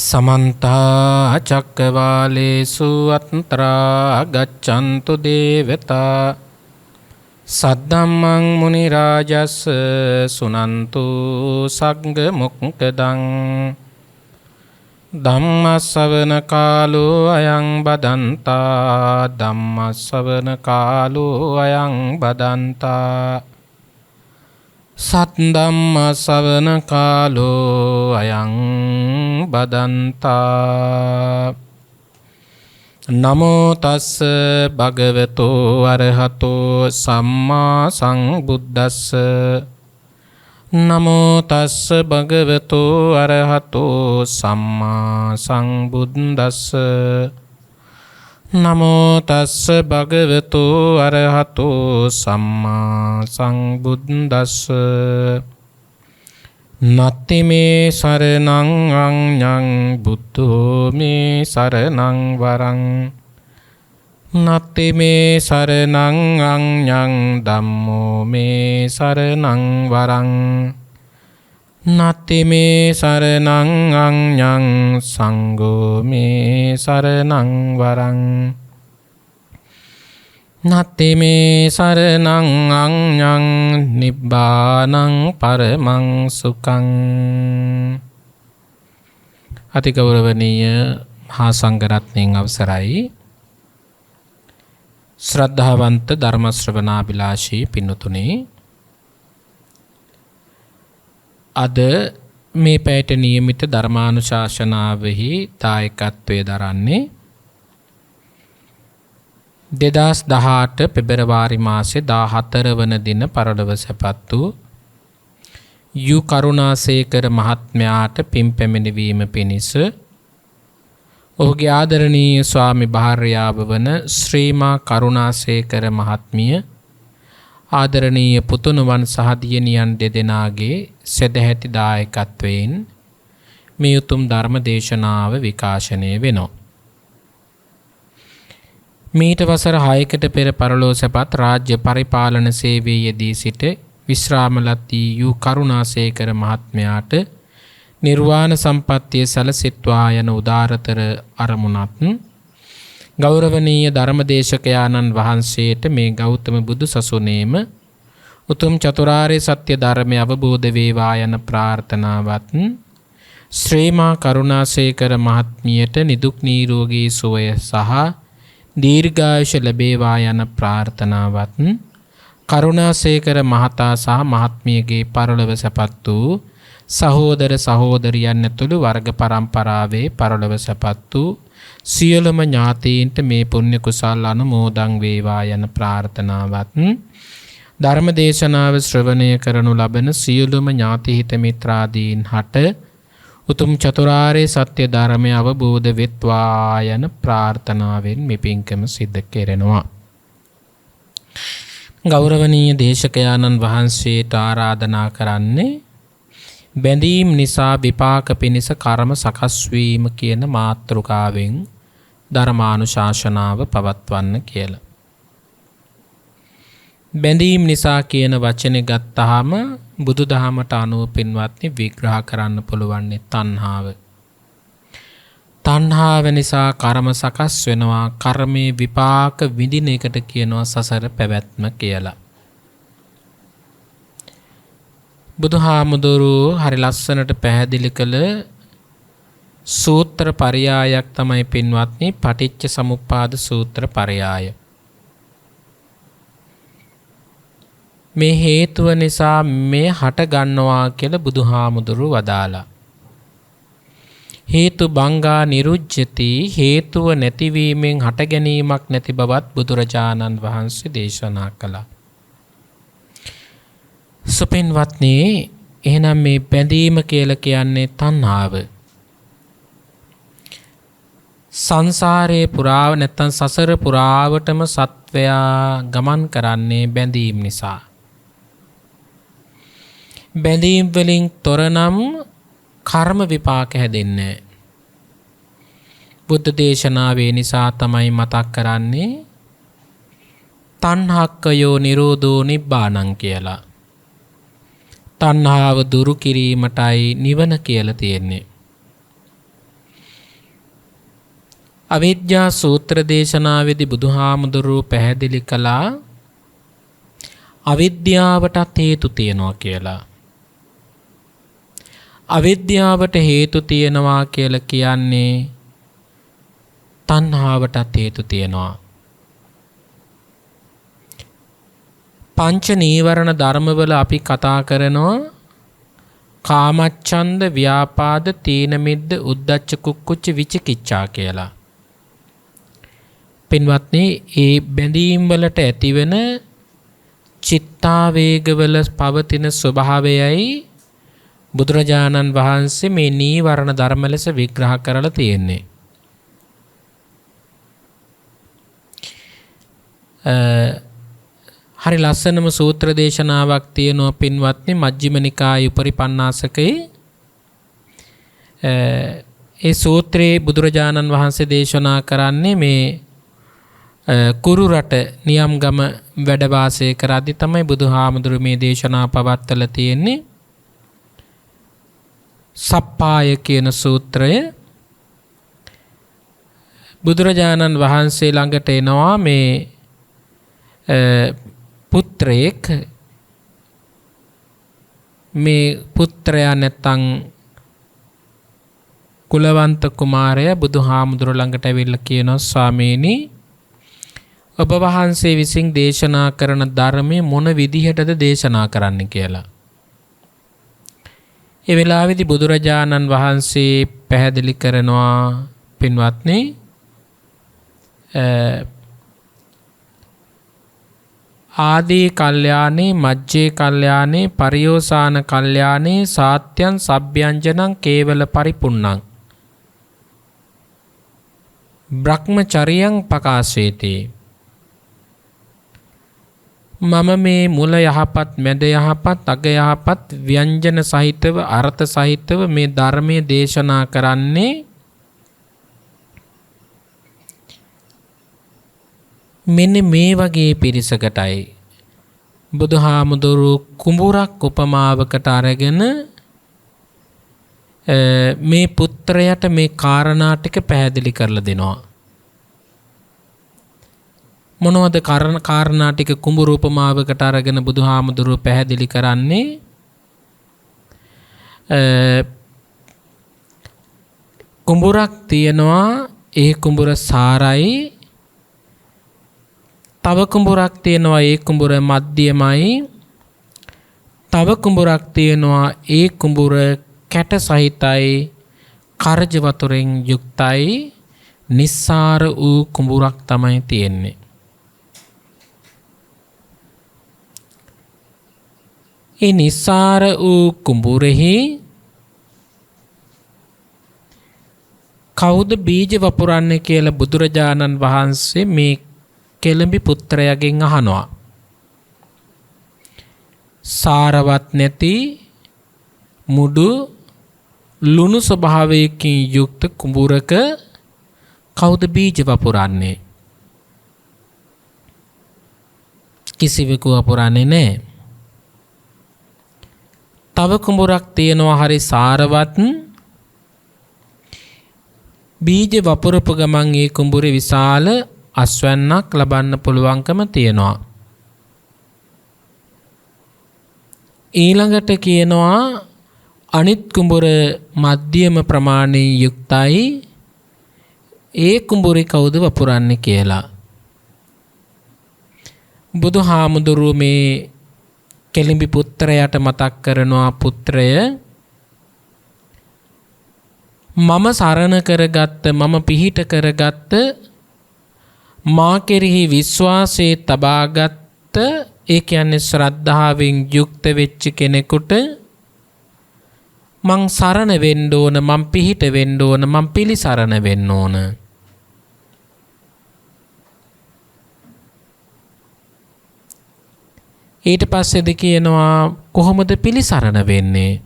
समन्ता चक्रवालेषु अत्रा गच्छन्तु देवता सद्धम्मं मुनिराजस् सुनन्तु सग्मुक्तदं धम्मश्रवण कालो अयं बदन्ता धम्मश्रवण कालो अयं बदन्ता सद्धम्मश्रवण कालो अयं बदन्ता नमो तस् भगवतो अरहतो सम्मा संबुद्दस्स नमो तस् भगवतो अरहतो सम्मा संबुद्दस्स नमो तस् भगवतो अरहतो सम्मा संबुद्दस्स नत्ति मे शरणं अඤ්ඤං බුද්ධෝ මේ शरणं वरं नत्ति मे शरणं अඤ්ඤං ධම්මෝ මේ शरणं वरं नत्ति मे शरणं अඤ්ඤං සංඝෝ මේ शरणं वरं नत्ति मे शरणं अඤ්ඤං නිබ්බානං परमं සුඛං අතිගෞරවනීය මහා සංඝරත්නයන් අවසරයි ශ්‍රද්ධාවන්ත ධර්ම ශ්‍රවණාභිලාෂී පින්තුනි අද මේ පැයට නියමිත ධර්මානුශාසනාවෙහි දායකත්වයේ දරන්නේ 2018 පෙබරවාරි මාසේ 14 වන දින පරලොව සැපත් වූ යු කරුණාසේකර මහත්මයාට පින් පැමිණවීම පිණිස ඔහුගේ ආදරණීය ස්වාමි භාර්යාව වන ශ්‍රීමා කරුණාසේකර මහත්මිය ආදරණීය පුතුණුවන් සහ දියණියන් දෙදෙනාගේ සදැහැති දායකත්වයෙන් මේ උතුම් ධර්ම දේශනාව විකාශනය වෙනවා. මීට වසර 6කට පෙර පරලෝ සැපත් රාජ්‍ය පරිපාලන සේවයේ යෙදී සිට විශ්‍රාමලත් යු කරුණාසේකර මහත්මයාට නිර්වාණ සම්පත්තිය සැලසෙත්වා යන උදාරතර අරමුණත් ගෞරවනීය ධර්මදේශකයාණන් වහන්සේට මේ ගෞතම බුදු සසුනේම උතුම් චතුරාර්ය සත්‍ය ධර්මය අවබෝධ වේවා යන ප්‍රාර්ථනාවත් ශ්‍රීමා කරුණාසේකර මහත්මියට නිදුක් නිරෝගී සුවය සහ දීර්ඝායුෂ ලැබේවා යන ප්‍රාර්ථනාවත් කරුණාසේකර මහතා සහ මහත්මියගේ පරලොව සැපත් වූ සහෝදර සහෝදරියන් ඇතුළු වර්ග පරම්පරාවේ පරලොව සැපත් වූ සියලුම ඥාතීන්ට මේ පුණ්‍ය කුසල් අනුමෝදන් වේවා යන ප්‍රාර්ථනාවත් ධර්ම දේශනාව ශ්‍රවණය කරනු ලබන සියලුම ඥාති හිත මිත්‍රාදීන් හට උතුම් චතුරාර්ය සත්‍ය ධර්මය අවබෝධ වෙත්වා යන ප්‍රාර්ථනාවෙන් මේ පින්කම සිද්ධ කෙරෙනවා. ගෞරවනීය දේශකයාණන් වහන්සේට ආරාධනා කරන්නේ බැඳීම් නිසා විපාක පිණිස කර්ම සකස් වීම කියන මාතෘකාවෙන් ධර්මානුශාසනාව පවත්වන්න කියලා. බැඳීම් නිසා කියන වචනේ ගත්තාම බුදුදහමට අනුව පින්වත්නි විග්‍රහ කරන්න පුළුවන් තණ්හාව. තණ්හාව නිසා කර්ම සකස් වෙනවා. කර්මයේ විපාක විඳින එකට කියනවා සසර පැවැත්ම කියලා. බුදුහාමුදුරුවෝ හරි ලස්සනට පැහැදිලි කළ සූත්‍ර පරයායක් තමයි පින්වත්නි පටිච්ච සමුප්පාද සූත්‍ර පරයාය. මේ හේතුව නිසා මේ හට ගන්නවා කියලා බුදුහාමුදුරුවෝ වදාලා. හේතු බංගා නිරුජ්ජති හේතුව නැතිවීමෙන් හට ගැනීමක් නැති බවත් බුදුරජාණන් වහන්සේ දේශනා කළා. සුපින්වත්නි එහෙනම් මේ බැඳීම කියලා කියන්නේ තණ්හාව. සංසාරේ පුරාව නැත්තම් සසර පුරාවටම සත්වයා ගමන් කරන්නේ බැඳීම් නිසා. බැඳීම් වලින් තොරනම් කර්ම විපාක හැදෙන්නේ. බුද්ධ දේශනාවේ නිසා තමයි මතක් කරන්නේ තණ්හක්කයෝ නිරෝධෝ නිබ්බානං කියලා. තණ්හාව දුරු කිරීමටයි නිවන කියලා තියෙන්නේ. අවිද්‍යා සූත්‍ර දේශනාවේදී බුදුහාමුදුරුවෝ පැහැදිලි කළා අවිද්‍යාවටත් හේතු තියෙනවා කියලා. අවිද්‍යාවට හේතු තියෙනවා කියලා කියන්නේ තණ්හාවටත් හේතු තියෙනවා. පංච නීවරණ ධර්මවල අපි කතා කරනවා කාමච්ඡන්ද, ව්‍යාපාද, තීන මිද්ද, උද්ධච්ච කුක්කුච්ච විචිකිච්ඡා කියලා. පින්වත්නි, ඒ බැඳීම් වලට ඇතිවෙන චිත්තාවේගවල පවතින ස්වභාවයයි බුදුරජාණන් වහන්සේ මේ නීවරණ ධර්ම ලෙස විග්‍රහ කරලා තියෙන්නේ. හරි ලස්සනම සූත්‍ර දේශනාවක් තියෙනවා පින්වත්නි මජ්ක්‍ධිම නිකායේ උපරිපන්නාසකේ. ඒ සූත්‍රයේ බුදුරජාණන් වහන්සේ දේශනා කරන්නේ මේ කුරු රට නියම්ගම වැඩ වාසය කරද්දී තමයි බුදුහාමුදුරු මේ දේශනා පවත්වලා තියෙන්නේ. සප්පාය කියන සූත්‍රය. බුදුරජාණන් වහන්සේ ළඟට එනවා මේ පුත්‍රයෙක්. මේ පුත්‍රයා නැත්තං කුලවන්ත කුමාරයා බුදුහාමුදුරු ළඟට ඇවිල්ලා කියනවා ස්වාමීනි ඔබ වහන්සේ විසින් දේශනා කරන ධර්මයේ මොන විදිහටද දේශනා කරන්න කියලා. ඒ වෙලාවේදී බුදුරජාණන් වහන්සේ පැහැදිලි කරනවා පින්වත්නි ආදී කල්යාණේ මජ්ජේ කල්යාණේ පරියෝසాన කල්යාණේ සාත්‍යං සබ්භ්‍යංජනං කේවල පරිපුන්නං බ්‍රහ්මචරියං පකාශේති. මම මේ මුල යහපත් මැද යහපත් අග යහපත් ව්‍යංජන සහිතව අර්ථ සහිතව මේ ධර්මයේ දේශනා කරන්නේ මෙන්න මේ වගේ පිරිසකටයි. බුදුහාමුදුරු කුඹුරක් උපමාවකට අරගෙන මේ පුත්‍රයාට මේ කාරණා ටික පැහැදිලි කරලා දෙනවා. මොනවද කාරණා ටික කුඹුර උපමාවකට අරගෙන බුදුහාමුදුරු පැහැදිලි කරන්නේ? කුඹුරක් තියෙනවා, ඒ කුඹුර සාරයි. තව කුඹුරක් තියෙනවා, ඒ කුඹුර මධ්‍යමයි. තව කුඹුරක් තියෙනවා, ඒ කුඹුර කැට සහිතයි, කරජ වතුරෙන් යුක්තයි. නිස්සාර වූ කුඹුරක් තමයි තියෙන්නේ. ඒ නිස්සාර වූ කුඹුරෙහි කවුද බීජ වපුරන්නේ කියලා බුදුරජාණන් වහන්සේ මේ කෙළඹි පුත්‍රයාගෙන් අහනවා. සාරවත් නැති මුඩු ලුණු ස්වභාවයකින් යුක්ත කුඹුරක කවුද බීජ වපුරන්නේ? කිසිවෙකු වපුරන්නේ නැහැ. තව කුඹුරක් තියෙනවා හරි සාරවත්. බීජ වපුරපු ගමන් ඒ කුඹුරේ විශාල අස්වැන්නක් ලබන්න පුළුවන්කම තියෙනවා. ඊළඟට කියනවා අනිත් කුඹුර මධ්‍යම ප්‍රමාණයෙන් යුක්තයි. ඒ කුඹුරේ කවුද වපුරන්නේ කියලා. බුදුහාමුදුරුවෝ මේ කෙලිඹි පුත්‍රයාට මතක් කරනවා පුත්‍රය මම සරණ කරගත්ත මම පිහිට කරගත්ත මා කෙරෙහි විශ්වාසයේ තබාගත්ත ඒ කියන්නේ ශ්‍රද්ධාවෙන් යුක්ත වෙච්ච කෙනෙකුට මං සරණ වෙන්න ඕන මං පිහිට වෙන්න ඕන මං පිළිසරණ වෙන්න ඕන. ඊට පස්සේද කියනවා කොහොමද පිළිසරණ වෙන්නේ?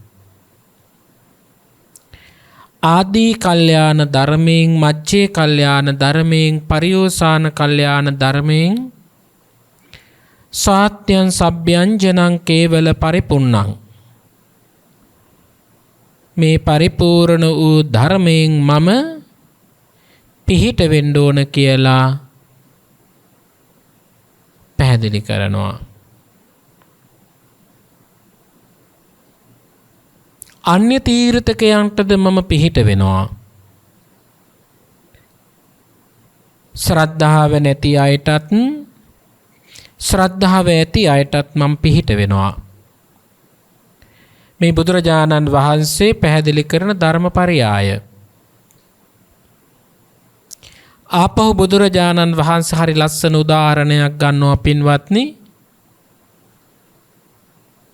ආදී කල්යාණ ධර්මයෙන් මජ්ජේ කල්යාණ ධර්මයෙන් පරියෝසాన කල්යාණ ධර්මයෙන් සාත්‍යං සබ්භ්‍යංජනං කේවල පරිපුන්නං මේ පරිපූර්ණ වූ ධර්මයෙන් මම පිහිට වෙන්න ඕන කියලා පැහැදිලි කරනවා. අන්‍ය තීර්ථකයන්ටද මම පිහිට වෙනවා. ශ්‍රද්ධාව නැති අයටත් ශ්‍රද්ධාව ඇති අයටත් මම පිහිට වෙනවා. මේ බුදුරජාණන් වහන්සේ පැහැදිලි කරන ධර්මපරියාය. ආපහු බුදුරජාණන් වහන්සේ හරි ලස්සන උදාහරණයක් ගන්නවා පින්වත්නි.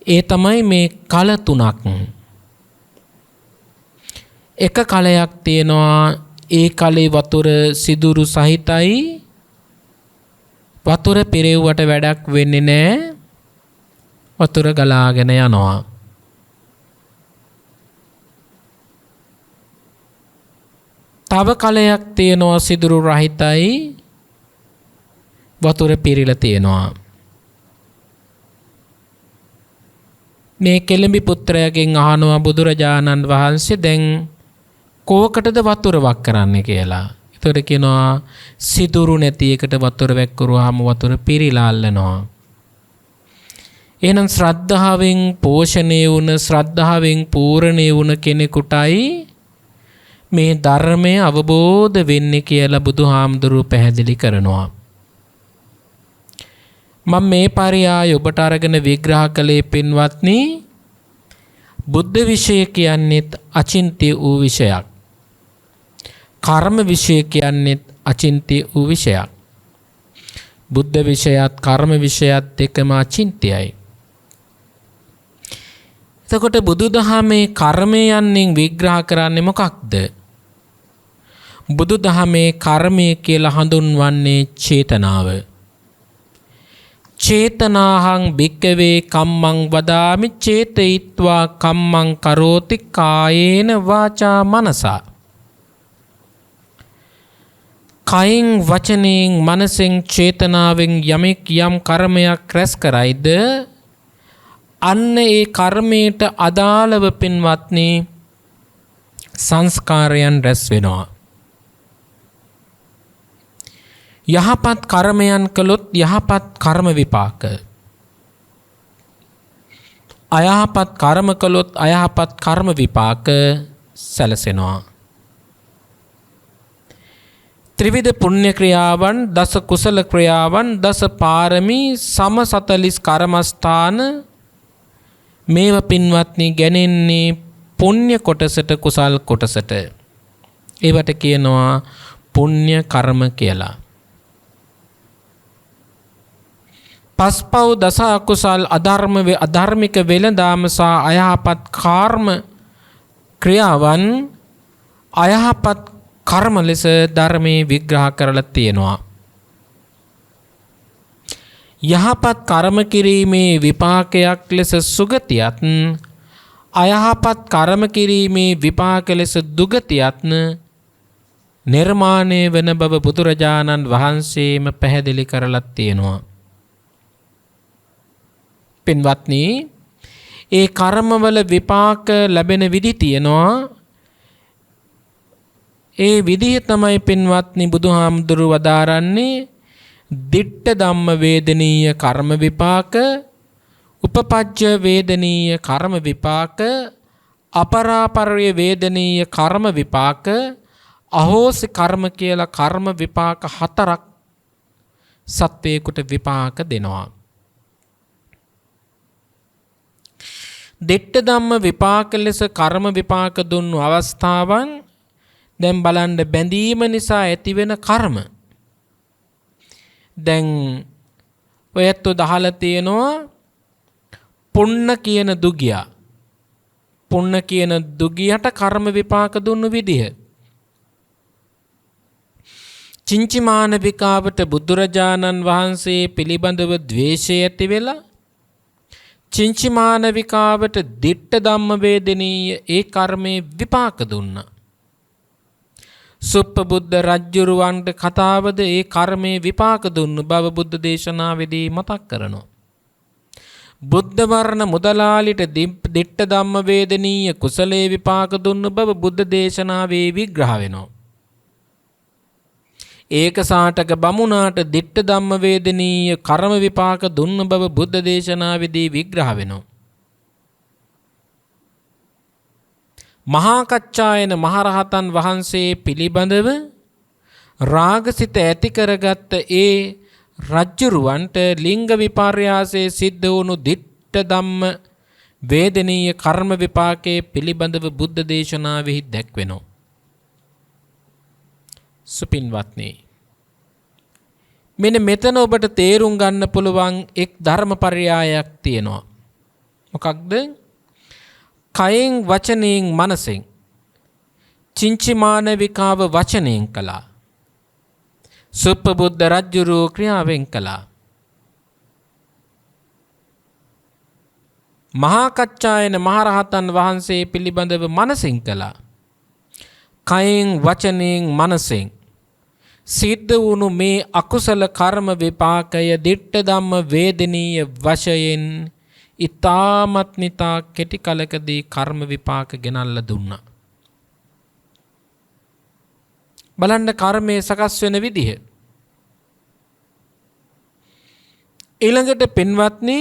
ඒ තමයි මේ කල තුනක්. එක කලයක් තියෙනවා, ඒ කලේ වතුර සිදුරු සහිතයි. වතුර පිරෙව්වට වැඩක් වෙන්නේ නැහැ. වතුර ගලාගෙන යනවා. තව කලයක් තියෙනවා සිදුරු රහිතයි. වතුර පිරීලා තියෙනවා. මේ කෙළඹි පුත්‍රයාගෙන් අහනවා බුදුරජාණන් වහන්සේ දැන් කෝකටද වතුර වක් කරන්නේ කියලා. ඒතර කියනවා සිදුරු නැති එකට වතුර වැක්කරුවාම වතුර පිරීලා අල්ලනවා. එහෙනම් ශ්‍රද්ධාවෙන් පෝෂණය වුණ ශ්‍රද්ධාවෙන් පූර්ණේ වුණ කෙනෙකුටයි මේ ධර්මය අවබෝධ වෙන්නේ කියලා බුදුහාමුදුරුවෝ පැහැදිලි කරනවා. මම මේ පරියාය ඔබට අරගෙන විග්‍රහ කළේ පින්වත්නි, බුද්ධ විෂය කියන්නේත් අචින්ත්‍ය වූ විෂයක්. කර්ම විෂය කියන්නේත් අචින්ත්‍ය වූ විෂයක්. බුද්ධ විෂයත් කර්ම විෂයත් දෙකම අචින්ත්‍යයි. එතකොට බුදුදහමේ කර්මය යන්නෙන් විග්‍රහ කරන්නේ මොකක්ද? බුදුදහමේ කර්මය කියලා හඳුන්වන්නේ චේතනාව. චේතනාහං භික්කවේ කම්මං වදාමි චේතයිත්වා කම්මං කරෝති කායේන වාචා මනසා. කයින් වචනයෙන් මනසෙන් චේතනාවෙන් යමෙක් යම් කර්මයක් රැස් කරයිද අන්න ඒ කර්මයට අදාළව පින්වත්නි සංස්කාරයන් රැස් වෙනවා. යහපත් කර්මයන් කළොත් යහපත් කර්ම විපාක. අයහපත් කර්ම කළොත් අයහපත් කර්ම විපාක සැලසෙනවා. ත්‍රිවිධ පුණ්‍ය ක්‍රියාවන්, දස කුසල ක්‍රියාවන්, දස පාරමී, සම 40 කර්මස්ථාන මේව පින්වත්නි ගැනෙන්නේ පුණ්‍ය කොටසට කුසල් කොටසට. ඒවට කියනවා පුණ්‍ය කර්ම කියලා. පස්පව් දස අකුසල් අධර්මික වෙළඳාම සහ අයහපත් කර්ම ක්‍රියාවන් අයහපත් කර්ම ලෙස ධර්මයේ විග්‍රහ කරලා තියෙනවා. යහපත් කර්ම කිරීමේ විපාකයක් ලෙස සුගතියත් අයහපත් කර්ම කිරීමේ විපාක ලෙස දුගතියත් නිර්මාණය වන බව බුදුරජාණන් වහන්සේම පැහැදිලි කරලා තියෙනවා. පින්වත්නි, ඒ කර්මවල විපාක ලැබෙන විදි තියෙනවා. ඒ විදිහ තමයි පින්වත්නි බුදුහාමුදුරුවෝ වදාරන්නේ දිට්ඨ ධම්ම වේදනීය කර්ම විපාක, උපපජ්ජ වේදනීය කර්ම විපාක, අපරාපර්ය වේදනීය කර්ම විපාක, අහෝසි කර්ම කියලා කර්ම විපාක 4ක් සත්වයකට විපාක දෙනවා. දිට්ඨ ධම්ම විපාක ලෙස කර්ම විපාක දුන්නු අවස්ථාවන් දැන් බලන්න බැඳීම නිසා ඇතිවෙන කර්ම. දැන් ඔයත් දහලා තියෙනවා පුන්න කියන දුගියා. පුන්න කියන දුගියට කර්ම විපාක දුන්නු විදිහ. චින්චිමානවිකාවට බුදුරජාණන් වහන්සේ පිළිබඳව ද්වේෂය ඇති වෙලා චින්චිමානවිකාවට දිට්ඨ ධම්ම වේදනීය ඒ කර්මයේ විපාක දුන්නා. සුප්පබුද්ධ රජ්ජුරුවන්ට කතාවද ඒ කර්මයේ විපාක දුන්නු බව බුද්ධ දේශනාවේදී මතක් කරනවා. බුද්ධ වර්ණ මුදලාලිට දිට්ඨ ධම්ම වේදනීය කුසලයේ විපාක දුන්නු බව බුද්ධ දේශනාවේ විග්‍රහ වෙනවා. ඒක සාටක බමුණාට ditta ධම්ම වේදනීය කර්ම විපාක දුන්න බව බුද්ධ දේශනාවේදී විග්‍රහ වෙනවා. මහා කච්චායන මහරහතන් වහන්සේ පිළිබඳව රාගසිත ඇති කරගත්ත ඒ රජ්ජුරුවන්ට ලිංග විපර්යාසයේ සිද්ධ වුණු ditta ධම්ම වේදනීය කර්ම විපාකයේ පිළිබඳව බුද්ධ දේශනාවෙහි දැක්වෙනවා. සුපින්වත්නි, මෙන්න මෙතන ඔබට තේරුම් ගන්න පුළුවන් එක් ධර්මපර්යායක් තියෙනවා. මොකක්ද? කයෙන් වචනයෙන් මනසෙන් චින්චිමානවිකාව වචනයෙන් කළා. සුප්පබුද්ධ රජ්ජුරුව ක්‍රියාවෙන් කළා. මහා කච්චායන මහරහතන් වහන්සේ පිළිබඳව මනසින් කළා. කයෙන් වචනයෙන් මනසෙන් සිද්ධ වුණු මේ අකුසල කර්ම විපාකය ditta ධම්ම වේදනීය වශයෙන් ඊ타මත් නිතා කෙටි කලකදී කර්ම විපාක ගෙනල්ලා දුන්නා. බලන්න කර්මයේ සකස් වෙන විදිහ. ඊළඟට පින්වත්නි,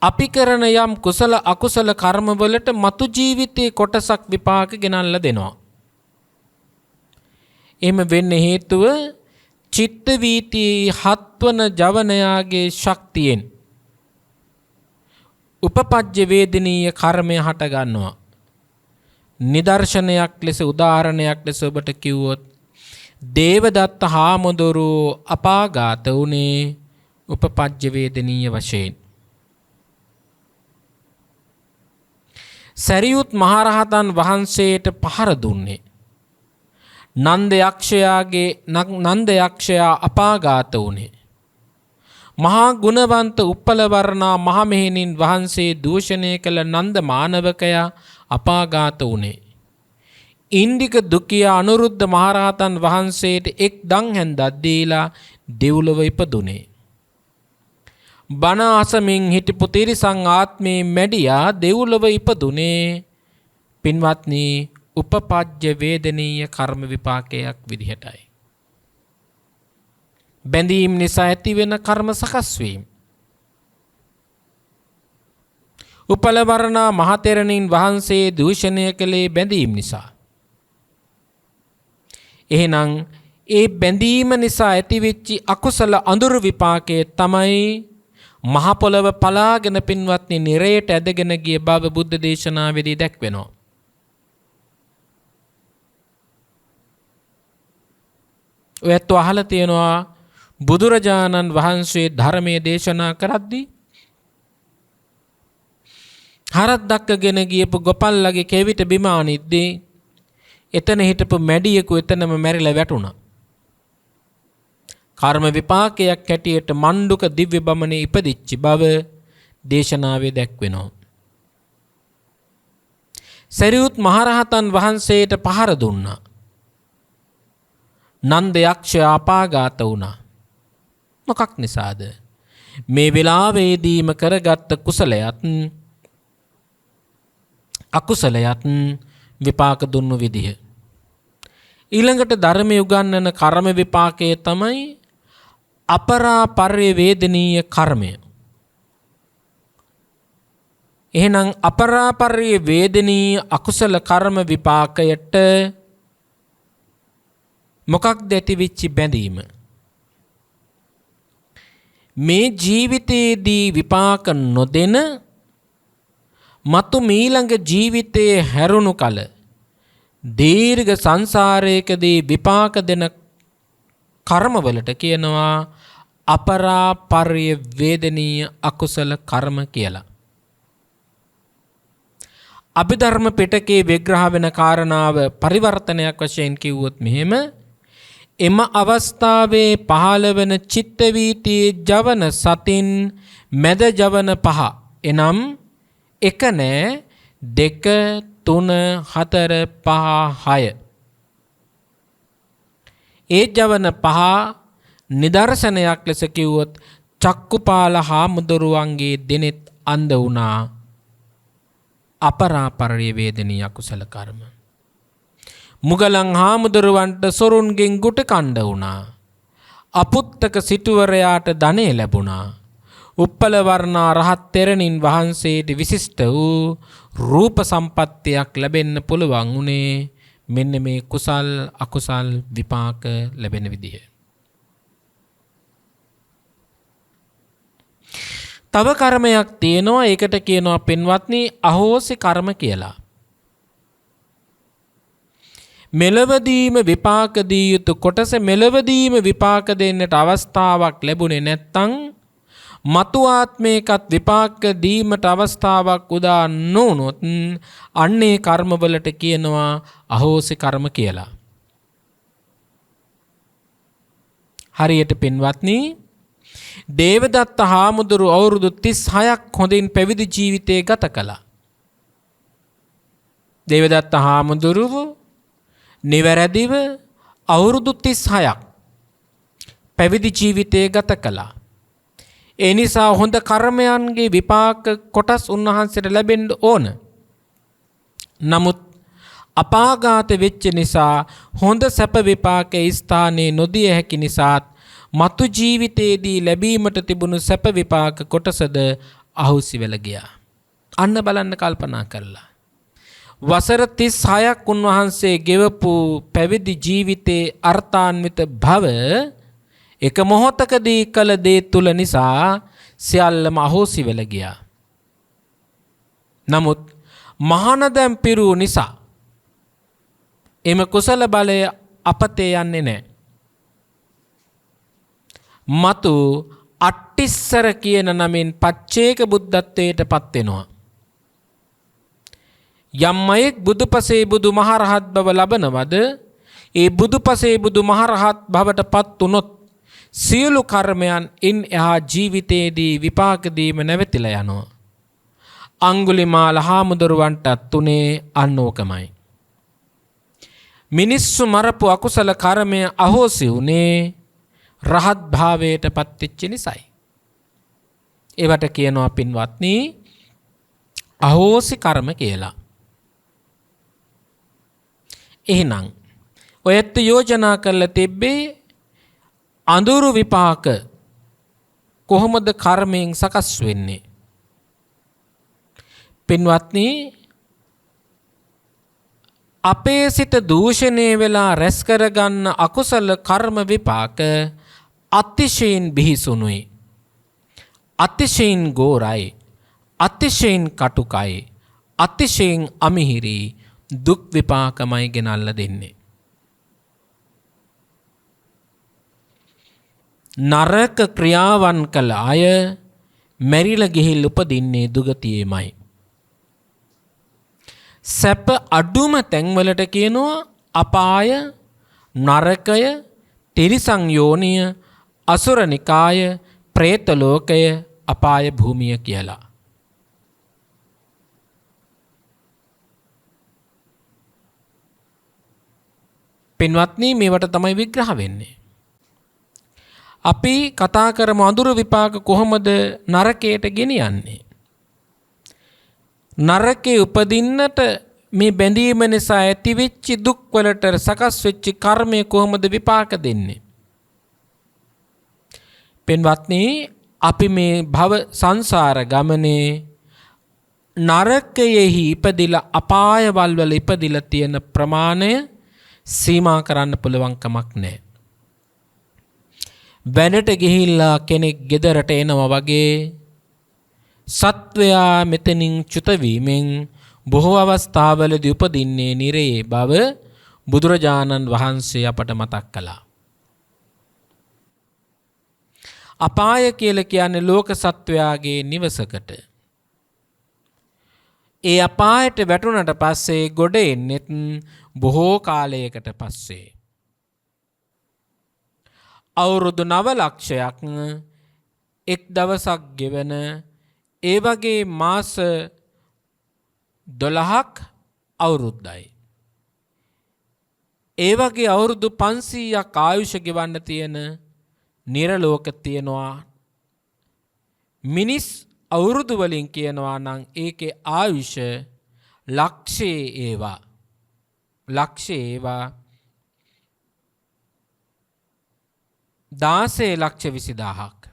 අපි කරන යම් කුසල අකුසල කර්ම වලට මතු ජීවිතයේ කොටසක් විපාක ගෙනල්ලා දෙනවා. එහෙම වෙන්න හේතුව චිත්ත වීතියේ හත්වන ජවනයාගේ ශක්තියෙන් උපපජ්ජ වේදනීය කර්මය හට ගන්නවා. නිදර්ශනයක් ලෙස උදාහරණයක් ලෙස ඔබට කිව්වොත් දේවදත්ත හාමුදුරුවෝ අපාඝාත වුණේ උපපජ්ජ වේදනීය වශයෙන්. සරියුත් මහරහතන් වහන්සේට පහර දුන්නේ නන්ද යක්ෂයා අපාඝාත වුණේ. මහා ගුණවන්ත උප්පලවර්ණා මහමෙහෙණින් වහන්සේ දූෂණය කළ නන්ද මානවකයා අපාඝාත වුණේ. ඉන්දික දුකියා අනුරුද්ධ මහරහතන් වහන්සේට එක් දන් හැන්දක් දීලා දෙව්ලොව ඉපදුනේ. බණ අසමින් හිටපු තිරිසන් ආත්මේ මැඩියා දෙව්ලොව ඉපදුනේ පින්වත්නි උපපජ්ජ වේදනීය කර්ම විපාකයක් විදිහටයි. බැඳීම් නිසා ඇතිවෙන කර්ම සකස් වීම. උපලවර්ණා මහතෙරණින් වහන්සේ දූෂණය කළේ බැඳීම් නිසා. එහෙනම් ඒ බැඳීම නිසා ඇතිවෙච්චි අකුසල අඳුරු විපාකයේ තමයි මහ පොළව පලාගෙන පින්වත්නි නිරයට ඇදගෙන ගිය බව බුද්ධ දේශනාවේදී දැක්වෙනවා. ඔයත් අහලා තියෙනවා බුදුරජාණන් වහන්සේ ධර්මයේ දේශනා කරද්දී හරක් දක්කගෙන ගියපු ගොපල්ලගේ කෙවිත බිම අනිද්දී එතන හිටපු මැඩියෙකු එතනම මැරිලා වැටුණා. කර්ම විපාකයක් හැටියට මණ්ඩුක දිව්‍ය බමනේ ඉපදිච්ච බව දේශනාවේ දැක්වෙනවා. සරියුත් මහරහතන් වහන්සේට පහර දුන්නා. නන්ද යක්ෂයා අපාඝාත වුණා. මොකක් නිසාද? මේ වෙලාවේදීම කරගත්ත කුසලයත් අකුසලයත් විපාක දුන්නු විදිහ. ඊළඟට ධර්මය උගන්වන කර්ම විපාකයේ තමයි අපරාපර්ය වේදනීය කර්මය. එහෙනම් අපරාපර්ය වේදනීය අකුසල කර්ම විපාකයට මොකක්ද ඇතිවෙච්ච බැඳීම? මේ ජීවිතයේදී විපාක නොදෙන මතු මීළඟ ජීවිතයේ හැරුණු කල දීර්ඝ සංසාරයකදී විපාක දෙන කර්මවලට කියනවා අපරාපර්ය වේදනීය අකුසල කර්ම කියලා. අභිධර්ම පිටකේ විග්‍රහ වෙන කාරණාව පරිවර්තනයක් වශයෙන් කිව්වොත් මෙහෙම: එම අවස්ථාවේ පහළ වෙන චිත්ත වීතියේ ජවන සතින් මැද ජවන පහ, එනම් 1 නෑ 2 3 4 5 6. ඒ ජවන පහ නිදර්ශනයක් ලෙස කිව්වොත් චක්කුපාල හාමුදුරුවන්ගේ දෙනෙත් අන්ධ වුණා. අපරාපර්ය වේදනීය අකුසල කර්ම. මුගලන් හාමුදුරුවන්ට සොරුන්ගෙන් ගුට කණ්ඩ වුණා. අපුත්තක සිටුවරයාට ධනෙ ලැබුණා. උප්පල වර්ණා රහත් තෙරණින් වහන්සේට විශිෂ්ට වූ රූප සම්පත්තියක් ලැබෙන්න පුළුවන් උනේ මෙන්න මේ කුසල් අකුසල් විපාක ලැබෙන විදිහ. තව කර්මයක් තියෙනවා, ඒකට කියනවා පින්වත්නි අහෝසි කර්ම කියලා. මෙලවදීම විපාක දී යුතු කොටස මෙලවදීම විපාක දෙන්නට අවස්ථාවක් ලැබුණේ නැත්තම් මතු ආත්මයකත් විපාක දීමට අවස්ථාවක් උදා නොවුනොත් අන්නේ කර්මවලට කියනවා අහෝසි කර්ම කියලා. හරියට පින්වත්නි දේවදත්ත හාමුදුරු අවුරුදු 36ක් හොඳින් පැවිදි ජීවිතය ගත කළා. දේවදත්ත හාමුදුරුව නිවැරදිව අවුරුදු 36ක් පැවිදි ජීවිතය ගත කළා. ඒ නිසා හොඳ කර්මයන්ගේ විපාක කොටස් උන්වහන්සේට ලැබෙන්න ඕන. නමුත් අපාඝාත වෙච්ච නිසා හොඳ සැප විපාකයේ ස්ථානයේ නොදිය හැකි නිසාත් මතු ජීවිතයේදී ලැබීමට තිබුණු සැප විපාක කොටසද අහුසි වෙලා ගියා. අන්න බලන්න කල්පනා කරලා. වසර 36ක් උන්වහන්සේ ගෙවපු පැවිදි ජීවිතයේ අර්ථාන්විත භව එක මොහොතකදී කළ දේ තුල නිසා සියල්ලම අහෝසි වෙලා ගියා. නමුත් මහානදම් පිරු නිසා එම කුසල බලය අපතේ යන්නේ නැහැ. මතු අට්ටිස්සර කියන නමින් පච්චේක බුද්ධත්වයට පත් වෙනවා. යම් අයෙක් බුදුපසේ බුදු මහරහත් බව ලබනවද ඒ බුදුපසේ බුදු මහරහත් බවට පත් වුනොත් සියලු කර්මයන් ඉන් එහා ජීවිතයේදී විපාක දීම නැවතිලා යනවා. අඟුලිමාල හාමුදුරුවන්ටත් තුනේ අන්නෝකමයි. මිනිස්සු මරපු අකුසල කර්මය අහෝසි උනේ රහත් භාවයට පත්වෙච්ච නිසායි. ඒවට කියනවා පින්වත්නි අහෝසි කර්ම කියලා. එහෙනම් ඔයත් යෝජනා කරලා තිබ්බේ අඳුරු විපාක කොහොමද කර්මයෙන් සකස් වෙන්නේ? පින්වත්නි අපේ සිත දූෂණය වෙලා රැස් කරගන්න අකුසල කර්ම විපාක අතිශයින් බිහිසුණුයි. අතිශයින් ගෝරයි. අතිශයින් කටුකයි. අතිශයින් අමිහිරි දුක් විපාකමයි ගෙනල්ලා දෙන්නේ. නරක ක්‍රියාවන් කළ අය මැරිලා ගිහිල් උපදින්නේ දුගතියේමයි. සැප අඩුම තැන්වලට කියනවා අපාය, නරකය, තිරිසන් යෝනිය, අසුර නිකාය, പ്രേත ලෝකය, අපාය භූමිය කියලා. පින්වත්නි මේවට තමයි විග්‍රහ වෙන්නේ. අපි කතා කරමු අඳුරු විපාක කොහොමද නරකයට ගෙනියන්නේ? නරකේ උපදින්නට මේ බැඳීම නිසා ඇතිවෙච්ච දුක් වලට සකස් වෙච්ච කර්මය කොහොමද විපාක දෙන්නේ? පින්වත්නි අපි මේ භව සංසාර ගමනේ නරකයෙහි ඉපදිලා අපායවල වල ඉපදිලා තියෙන ප්‍රමාණය සීමා කරන්න පුළුවන් කමක් නැහැ. වැඩට ගිහිල්ලා කෙනෙක් ගෙදරට එනවා වගේ සත්වයා මෙතනින් චුත වීමෙන් බොහෝ අවස්ථාවලදී උපදින්නේ නිරයේ බව බුදුරජාණන් වහන්සේ අපට මතක් කළා. අපාය කියලා කියන්නේ ලෝක සත්වයාගේ නිවසකට. ඒ අපායට වැටුණට පස්සේ ගොඩ එන්නෙත් බොහෝ කාලයකට පස්සේ. අවුරුදු 9 ලක්ෂයක් එක් දවසක් ගෙවන ඒ වගේ මාස 12ක් අවුරුද්දයි. ඒ වගේ අවුරුදු 500ක් ආයුෂ ගෙවන්න තියෙන නිරලෝක තියනවා. මිනිස් අවුරුදු වලින් කියනවා නම් ඒකේ ආයුෂ ලක්ෂයේ ඒවා. ලක්ෂ ඒවා 16,20,000ක්.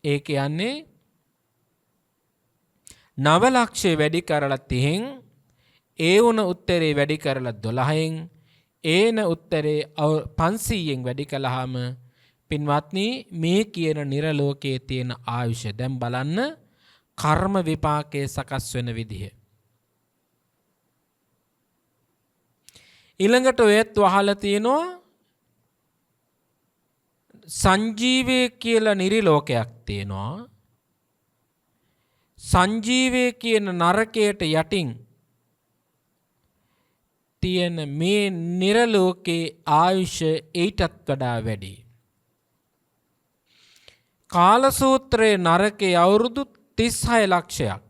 ඒ කියන්නේ 9 ලක්ෂය වැඩි කරලා 30න් ඒ වුණ උත්තරේ වැඩි කරලා 12න් ඒන උත්තරේ 500න් වැඩි කළාම පින්වත්නි මේ කියන නිර්ලෝකයේ තියෙන ආයුෂ දැන් බලන්න කර්ම විපාකයේ සකස් වෙන විදිහ. ඊළඟට ඔයත් වහලා තියෙනවා සංජීවය කියලා නිර්ලෝකයක් තියෙනවා. සංජීවය කියන නරකයට යටින් තියෙන මේ නිර්ලෝකේ ආයුෂ ඊටත් වඩා වැඩි. කාලසූත්‍රයේ නරකයේ අවුරුදු 36 ලක්ෂයක්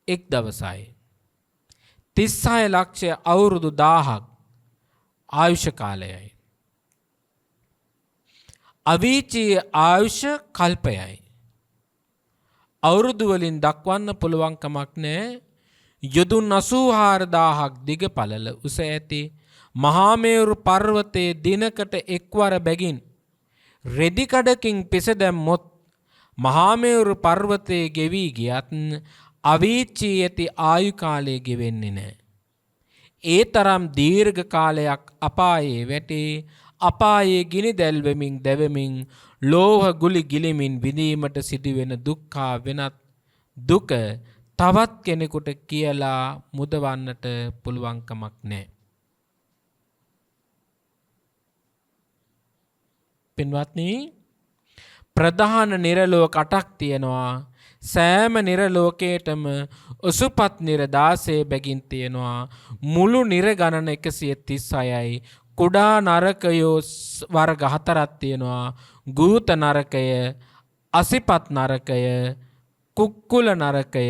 එක් දවසයි. 36 ලක්ෂය අවුරුදු 1000ක් ආයුෂ කාලයයි. අවීචී ආයුෂ කල්පයයි. අවුරුදු වලින් දක්වන්න පුළුවන් කමක් නැහැ. යොදුන් 84000ක් දිග පළල උස ඇති මහා මේරු පර්වතයේ දිනකට එක්වර බැගින් රෙදි කඩකින් පිස දැම්මොත් මහා මේරු පර්වතයේ ගෙවි ගියත් අවීචී ඇති ආයු කාලය ගෙවෙන්නේ නැහැ. ඒ තරම් දීර්ඝ කාලයක් අපායේ වැටේ අපායේ ගිනි දැල්වෙමින් දැවෙමින් ලෝහ ගුලි ගිලිමින් විඳීමට සිදුවෙන දුක්ඛා වෙනත් දුක තවත් කෙනෙකුට කියලා මුදවන්නට පුළුවන් කමක් නැහැ. පින්වත්නි ප්‍රධාන නිර්ලෝක 8ක් තියෙනවා. සෑම නිර්ලෝකයකටම ඔසුපත් නිර 16 බැගින් තියෙනවා. මුළු නිර ගණන 136යි. කුඩා නරකයෝ වර්ග 4ක් තියෙනවා. ගූත නරකය, අසිපත් නරකය, කුක්කුල නරකය,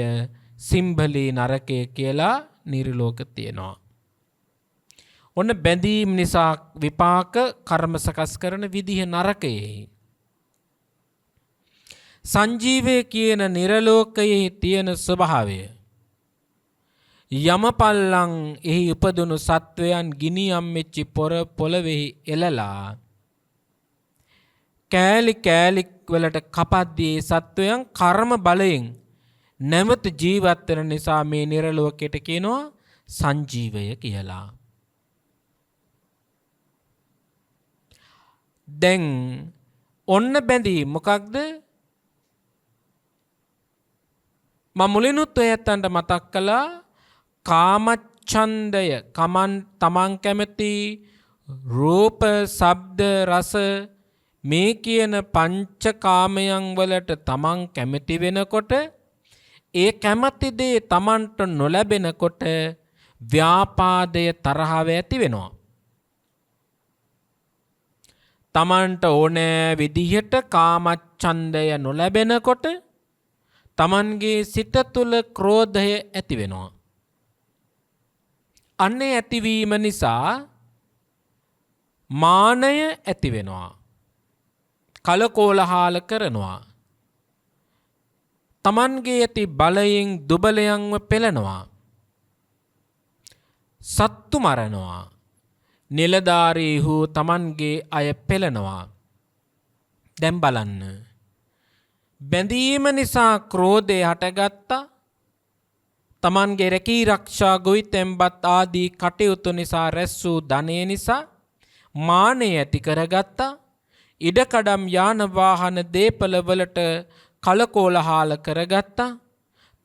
සිම්බලී නරකය කියලා නිර්ලෝක තියෙනවා. ඔන්න බැඳීම් නිසා විපාක කර්ම සකස් කරන විදිහ නරකයේ. සංජීවය කියන නිර්ලෝකයේ තියෙන ස්වභාවය යමපල්ලං එහි උපදුණු සත්වයන් ගිනියම් මෙච්චි පොළවෙහි එලලා කෑලි කෑලි වලට කපද්දී සත්වයන් කර්ම බලයෙන් නැවත ජීවත් වෙන නිසා මේ නිර්ලෝකයට කියනවා සංජීවය කියලා. දැන් ඔන්න බැඳී මොකක්ද? මම මුලිනුත් ඔයයන්ට මතක් කළා කාමච්ඡන්දය තමන් කැමති රූප, ශබ්ද, රස මේ කියන පංචකාමයන් වලට තමන් කැමති වෙනකොට ඒ කැමති දේ තමන්ට නොලැබෙනකොට ව්‍යාපාදය තරහව ඇති වෙනවා. තමන්ට ඕනෑ විදිහට කාමච්ඡන්දය නොලැබෙනකොට තමන්ගේ සිත තුළ ක්‍රෝධය ඇති වෙනවා. අන්නේ ඇතිවීම නිසා මානය ඇති වෙනවා. කලකෝලහල කරනවා. තමන්ගේ ඇති බලයෙන් දුබලයන්ව පෙළනවා. සත්තු මරනවා. නිලධාරීහු තමන්ගේ අය පෙළනවා. දැන් බලන්න. බැඳීම නිසා ක්‍රෝධය හටගත්තා. තමන්ගේ රැකී රක්ෂා ගොවිතැන්පත් ආදී කටයුතු නිසා රැස් වූ ධනය නිසා මානය ඇති කරගත්තා. ඉඩකඩම් යාන වාහන දේපල වලට කලකෝලහල කරගත්තා.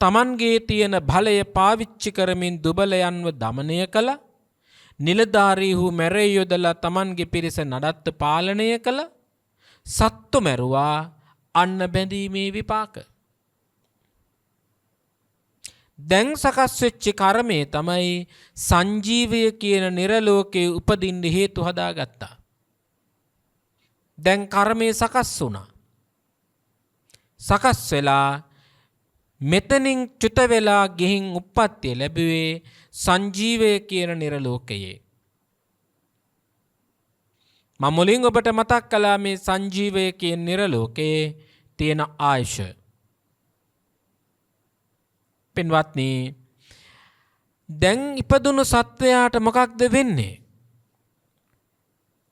තමන්ගේ තියෙන බලය පාවිච්චි කරමින් දුබලයන්ව දමනය කළා. නිලධාරීහු මැරේ යොදලා තමන්ගේ පිරිස නඩත්තු පාලනය කළා. සත්තු මැරුවා. අන්න බැඳීමේ විපාක. දැන් සකස් වෙච්ච කර්මය තමයි සංජීවය කියන නිර්ලෝකයේ උපදින්න හේතු හදාගත්තා. දැන් කර්මය සකස් වුණා. සකස් වෙලා මෙතනින් චුත වෙලා ගිහින් උප්පත්තිය ලැබුවේ සංජීවය කියන නිර්ලෝකයේ. මම මුලින් ඔබට මතක් කළා මේ සංජීවය කියන නිර්ලෝකයේ තියෙන ආයුෂ. පින්වත්නි දැන් ඉපදුණු සත්වයාට මොකක්ද වෙන්නේ?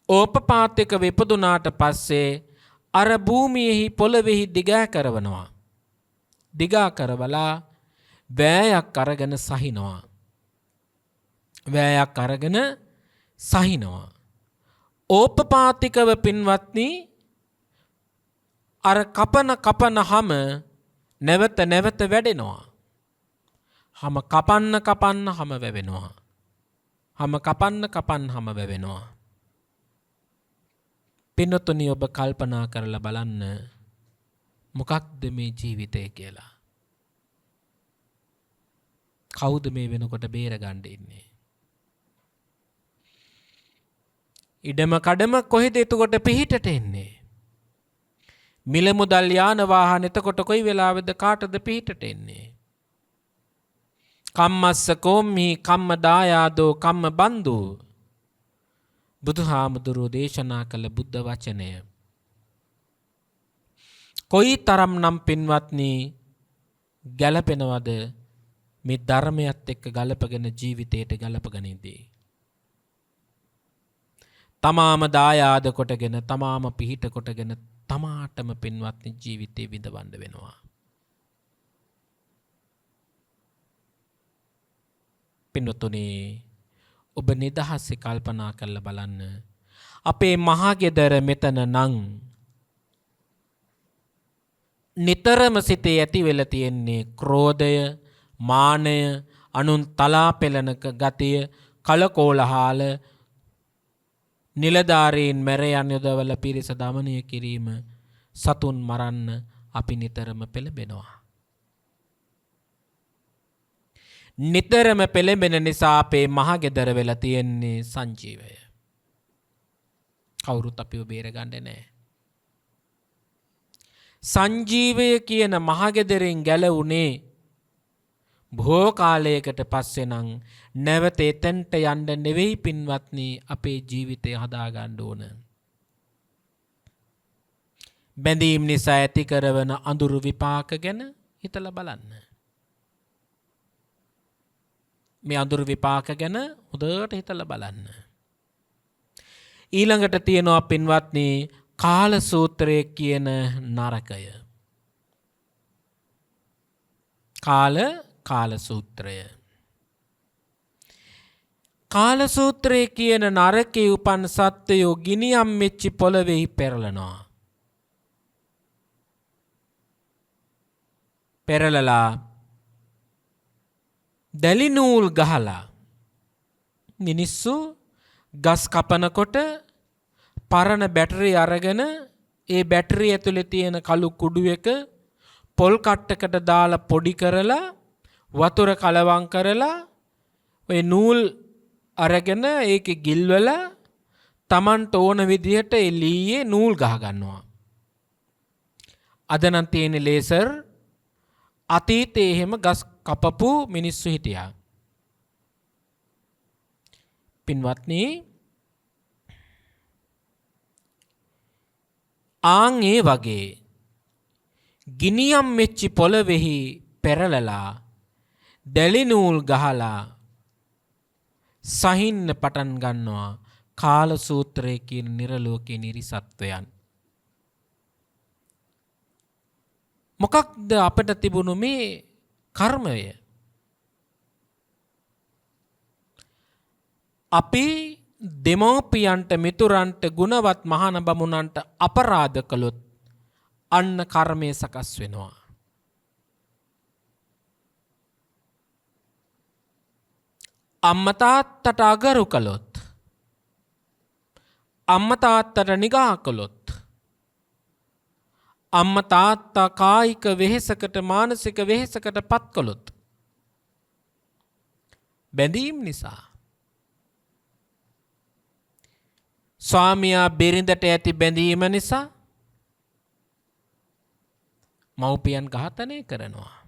ඕපපාතිකව ඉපදුනාට පස්සේ අර භූමියෙහි පොළොවේහි දිගා කරවනවා. දිගා කරවලා වෑයක් අරගෙන සහිනවා. වෑයක් අරගෙන සහිනවා. ඕපපාතිකව පින්වත්නි අර කපන හැම නැවත නැවත වැඩෙනවා. හැම කපන්න හැම වැවෙනවා. හැම කපන්න හැම වැවෙනවා. පින්නතුනි ඔබ කල්පනා කරලා බලන්න මොකක්ද මේ ජීවිතය කියලා. කවුද මේ වෙනකොට බේරගන්න ඉන්නේ? ඉඩම කඩම කොහෙද එතකොට පිහිටට එන්නේ? මිල මුදල් යාන වාහන එතකොට කොයි වෙලාවෙද කාටද පිහිටට එන්නේ? කම්මස්ස කෝම්හි කම්ම දායාදෝ කම්ම බන්දු. බුදුහාමුදුරුවෝ දේශනා කළ බුද්ධ වචනය. කොයි තරම් නම් පින්වත්නි ගැලපෙනවද මේ ධර්මයත් එක්ක ගලපගෙන ජීවිතයට ගලපගනිදී. තමාම දායාද කොටගෙන තමාම පිහිට කොටගෙන තමාටම පින්වත්නි ජීවිතේ විඳවන්න වෙනවා. පින්වතුනි ඔබ නිදහසේ කල්පනා කරලා බලන්න. අපේ මහගෙදර මෙතන නම් නිතරම සිතේ ඇති වෙලා තියෙන්නේ ක්‍රෝධය, මානය, අනුන් තලා පෙළනක ගතිය, කලකෝලහාල, නිලධාරීන් මැරයන් යොදවල පිරිස දමනය කිරීම, සතුන් මරන්න අපි නිතරම පෙළඹෙනවා. නිතරම පෙළඹෙන නිසා අපේ මහගෙදර වෙලා තියෙන්නේ සංජීවය. කවුරුත් අපිව බේරගන්නේ නැහැ. සංජීවය කියන මහගෙදරින් ගැලවුණේ බොහෝ කාලයකට පස්සේ නම් නැවත එතෙන්ට යන්න නෙවෙයි පින්වත්නි අපේ ජීවිතය හදාගන්න ඕන. බැඳීම් නිසා ඇති කරවන අඳුරු විපාක ගැන හිතලා බලන්න. මේ අඳුරු විපාක ගැන හොඳට හිතලා බලන්න. ඊළඟට තියෙනවා පින්වත්නි කාල සූත්‍රය කියන නරකය. කාල සූත්‍රය. කාල සූත්‍රය කියන නරකේ උපන් සත්වයෝ ගිනියම් මෙච්චි පොළොවේහි පෙරලනවා. පෙරලලා දැලි නූල් ගහලා මිනිස්සු ගස් කපනකොට පරණ බැටරි අරගෙන ඒ බැටරි ඇතුලේ තියෙන කළු කුඩු එක පොල් කට්ටකට දාලා පොඩි කරලා වතුර කලවම් කරලා ඔය නූල් අරගෙන ඒකේ ගිල්වලා Tamanට ඕන විදිහට ඒ ලීයේ නූල් ගහ ගන්නවා. අද නම් තියෙන ලේසර්. අතීතයේ එහෙම ගස් කපපු මිනිස්සු හිටියා. පින්වත්නි ආන් ඒ වගේ ගිනියම් මෙච්චි පොළොවේහි පෙරලලා දැලි නූල් ගහලා සහින්න පටන් ගන්නවා කාල සූත්‍රයේ කියන නිර්ලෝකී නිරිසත්වයන්. මොකක්ද අපට තිබුණු මේ කර්මය? අපි දෙමෝපියන්ට මිතුරන්ට ගුණවත් මහාන බමුණන්ට අපරාධ කළොත් අන්න කර්මය සකස් වෙනවා. අම්මා තාත්තට අගරු කළොත්, අම්මා තාත්තට නිගා කළොත්, අම්මා තාත්තා කායික වෙහෙසකට මානසික වෙහෙසකට පත් කළොත් බැඳීම් නිසා, ස්වාමියා බිරිඳට ඇති බැඳීම නිසා මව්පියන් ඝාතනය කරනවා.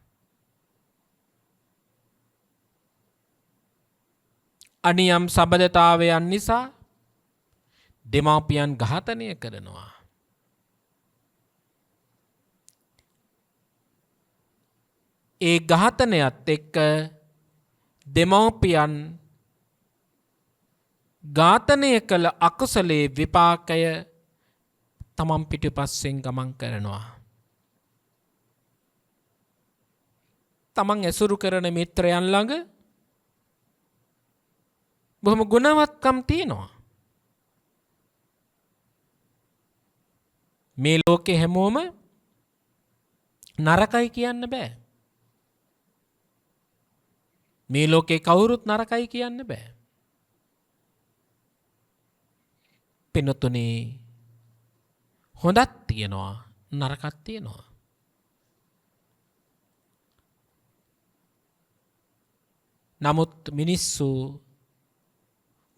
අනියම් සබඳතාවයන් නිසා දෙමාපියන් ඝාතනය කරනවා. ඒ ඝාතනයත් එක්ක දෙමව්පියන් ඝාතනය කළ අකුසලයේ විපාකය තමන් පිටුපස්සෙන් ගමන් කරනවා. තමන් ඇසුරු කරන මිත්‍රයන් ළඟ බොහොම ගුණවත්කම් තියෙනවා. මේ ලෝකේ හැමෝම නරකයි කියන්න බෑ. මේ ලෝකේ කවුරුත් නරකයි කියන්න බෑ. පින්නතුනේ හොඳක් තියෙනවා නරකක් තියෙනවා. නමුත් මිනිස්සු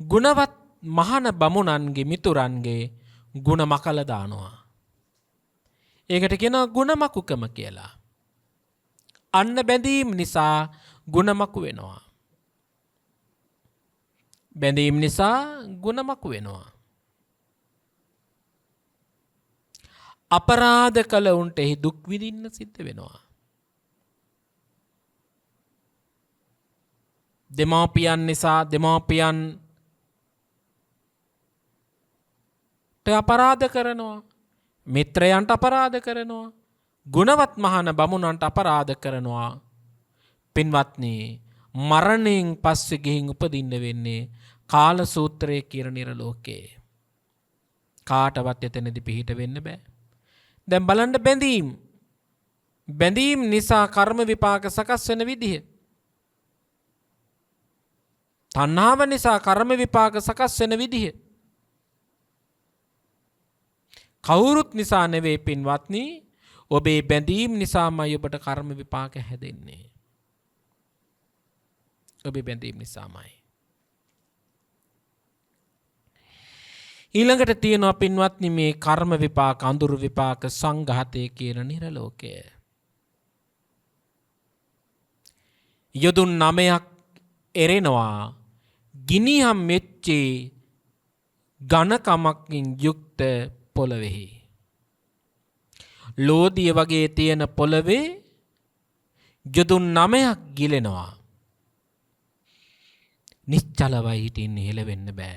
ගුණවත් මහාන බමුණන්ගේ මිතුරන්ගේ ගුණ මකල දානවා. ඒකට කියනවා ගුණමකුකම කියලා. අන්න බැඳීම් නිසා ගුණමකු වෙනවා. බැඳීම් නිසා ගුණමකු වෙනවා. අපරාධ කළ උන්ට එහි දුක් විඳින්න සිද්ධ වෙනවා. දෙමාපියන් නිසා දෙමාපියන්ට අපරාධ කරනවා. මිත්‍රයන්ට අපරාධ කරනවා. ගුණවත් මහාන බමුණන්ට අපරාධ කරනවා. පින්වත්නි මරණයෙන් පස්සේ ගිහින් උපදින්න වෙන්නේ කාල සූත්‍රයේ කියන නිර්ලෝකේ. කාටවත් එතනදි පිහිට වෙන්න බෑ. දැන් බලන්න බැඳීම් නිසා කර්ම විපාක සකස් වෙන විදිහ. තණ්හාව නිසා කර්ම විපාක සකස් වෙන විදිහ. කවුරුත් නිසා නෙවෙයි පින්වත්නි, ඔබේ බැඳීම් නිසාමයි ඔබට කර්ම විපාක හැදෙන්නේ. ඔබේ බැඳීම් නිසාමයි. ඊළඟට තියෙනවා පින්වත්නි මේ කර්ම විපාක, අඳුරු විපාක, සංඝාතය කියන නිර්ලෝකය. යොදුන් 9ක් එරෙනවා ගිනිහම් මෙච්චේ ඝනකමකින් යුක්ත පොළවෙහි. ලෝදිය වගේ තියෙන පොළවේ යොදුන් 9ක් ගිලෙනවා. නිශ්චලවයි හිටින්න හෙලවෙන්න බෑ.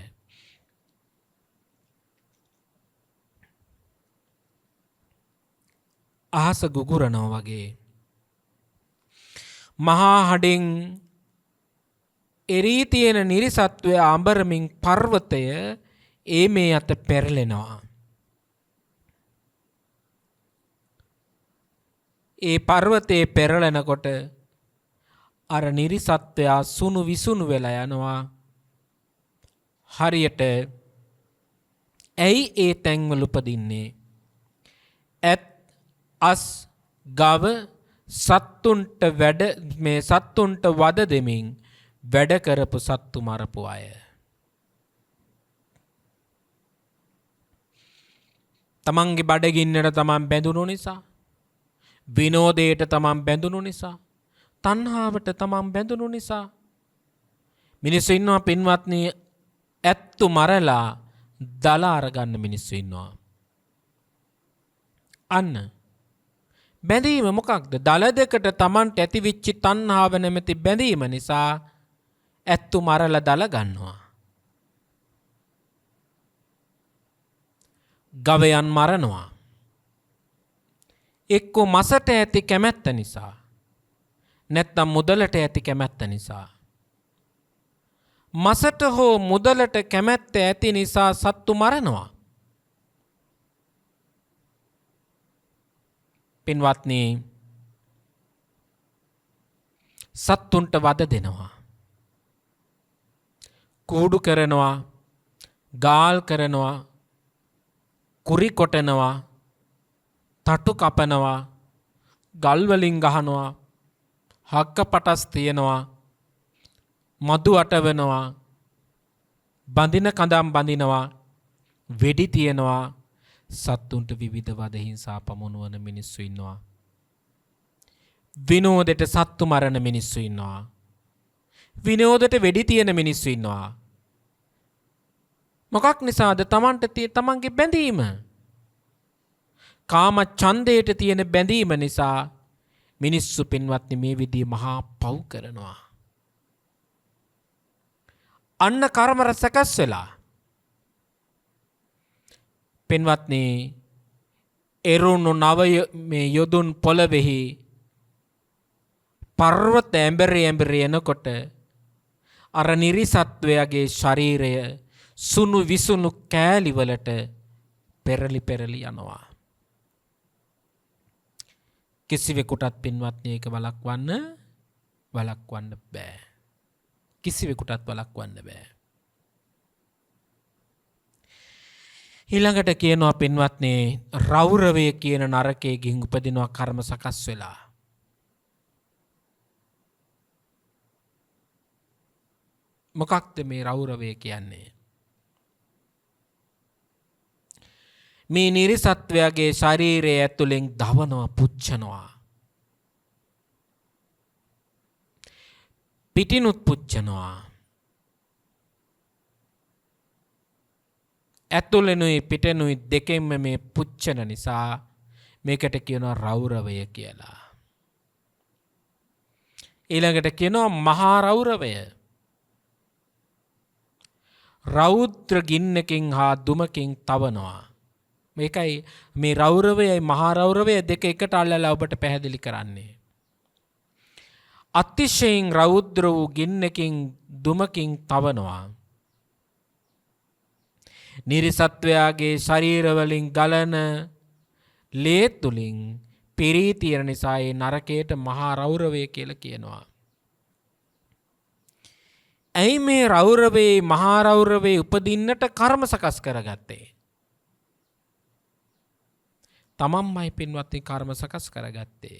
අහස ගුගුරනවා වගේ. මහා හඩෙන් එරී තියෙන නිරිසත්වය අඹරමින් පර්වතය ඒ මේ අත පෙරලෙනවා. ඒ පර්වතයේ පෙරලෙනකොට අර නිරිසත්වයා සුණු විසුණු වෙලා යනවා. හරියට ඇයි ඒ තැන්වල උපදින්නේ? ඇත් අස් ගව සත්තුන්ට වද දෙමින් වැඩ කරපු සත්තු මරපු අය. තමන්ගේ බඩගින්නට තමන් බැඳුණු නිසා, විනෝදයට තමන් බැඳුණු නිසා, තණ්හාවට තමන් බැඳුණු නිසා මිනිස්සු ඉන්නවා පින්වත්නි, ඇත්තු මරලා දල අරගන්න මිනිස්සු ඉන්නවා. අන්න බැඳීම මොකක්ද? දල දෙකට තමන්ට ඇතිවිච්ච තණ්හාව නැමැති බැඳීම නිසා ඇත්තු මරලා දල ගන්නවා. ගවයන් මරනවා. එක්කෝ මසට ඇති කැමැත්ත නිසා, නැත්නම් මුදලට ඇති කැමැත්ත නිසා. මසට හෝ මුදලට කැමැත්ත ඇති නිසා සත්තු මරනවා. පින්වත්නි, සත්තුන්ට වද දෙනවා, කූඩු කරනවා, ගාල් කරනවා, කුරි කොටනවා, තටු කපනවා, ගල් වලින් ගහනවා, හක්ක පටස් තියනවා, මදු අටවනවා, බඳින කඳම් බඳිනවා, වෙඩි තියනවා. සත්තුන්ට විවිධ වද හිංසා පමුණුවන මිනිස්සු ඉන්නවා. විනෝදයට සත්තු මරණ මිනිස්සු ඉන්නවා. විනෝදයට වෙඩි තියන මිනිස්සු ඉන්නවා. මොකක් නිසාද? තමන්ගේ බැඳීම. කාම ඡන්දයට තියෙන බැඳීම නිසා මිනිස්සු පින්වත්නි මේ විදිහේ මහා පව් කරනවා. අන්න කර්ම රැසකස් වෙලා. පින්වත්නි එරුණු නව මේ යොදුන් පොළවෙහි පර්වත ඇඹරි එනකොට අර නිරිසත්වයාගේ ශරීරය සුණු විසුණු කෑලි වලට පෙරලි යනවා. කිසිවෙකුටත් පින්වත්නි ඒක වළක්වන්න බෑ. කිසිවෙකුටත් වළක්වන්න බෑ. ඊළඟට කියනවා පින්වත්නි රෞරවය කියන නරකයේ ගිහින් උපදිනවා කර්ම සකස් වෙලා. මොකක්ද මේ රෞරවය කියන්නේ? මේ නිරිසත්වයාගේ ශරීරය ඇතුලෙන් දවනවා පුච්චනවා. පිටිනුත් පුච්චනවා. ඇතුලෙනුයි පිටෙනුයි දෙකෙන්ම මේ පුච්චන නිසා මේකට කියනවා රෞරවය කියලා. ඊළඟට කියනවා මහා රෞරවය. රෞද්‍ර ගින්නකින් හා දුමකින් තවනවා. මේකයි මේ රෞරවයයි මහා රෞරවය දෙක එකට අල්ලලා ඔබට පැහැදිලි කරන්නේ. අතිශයින් රෞද්‍ර වූ ගින්නකින් දුමකින් තවනවා. නිරිසත්වයාගේ ශරීරවලින් ගලන ලේ තුලින් පිරී තියෙන නිසා ඒ නරකයට මහා රෞරවය කියලා කියනවා. ඇයි මේ රෞරවේ මහා රෞරවේ උපදින්නට කර්ම සකස් කරගත්තේ? තමන්මයි පින්වත්නි කර්ම සකස් කරගත්තේ.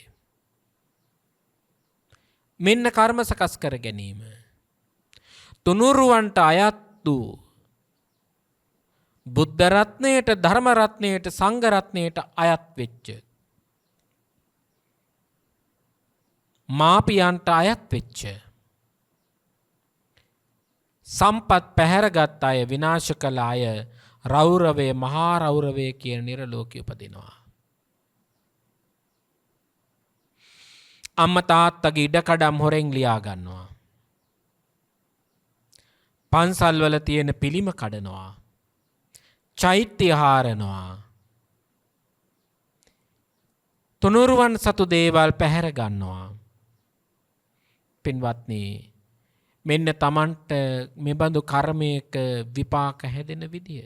මෙන්න කර්ම සකස් කර ගැනීම. තුනුරුවන්ට අයත් වූ බුද්ධ රත්නයට, ධර්ම රත්නයට, සංඝ රත්නයට අයත් වෙච්ච මාපියන්ට අයත් වෙච්ච සම්පත් පැහැරගත් අය, විනාශ කළ අය රෞරවය මහා රෞරවය කියන නිරලෝකයේ උපදිනවා. අම්මා තාත්තගේ ඉඩකඩම් හොරෙන් ලියා ගන්නවා. පන්සල් වල තියෙන පිළිම කඩනවා. චෛත්‍ය හාරනවා. තුනුරුවන් සතු දේවල් පැහැර ගන්නවා. පින්වත්නි මෙන්න තමන්ට මෙබඳු කර්මයක විපාක හැදෙන විදිය.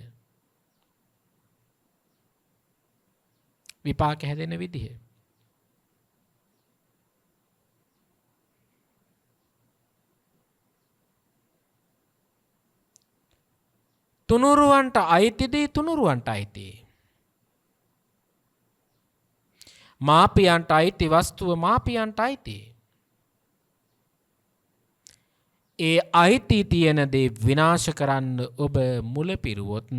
විපාක හැදෙන විදිය. තුනුරුවන්ට අයිති දේ තුනුරුවන්ට අයිති. මාපියන්ට අයිති වස්තුව මාපියන්ට අයිති. ඒ අයිති තියෙන දේ විනාශ කරන්න ඔබ මුල පිරුවොත්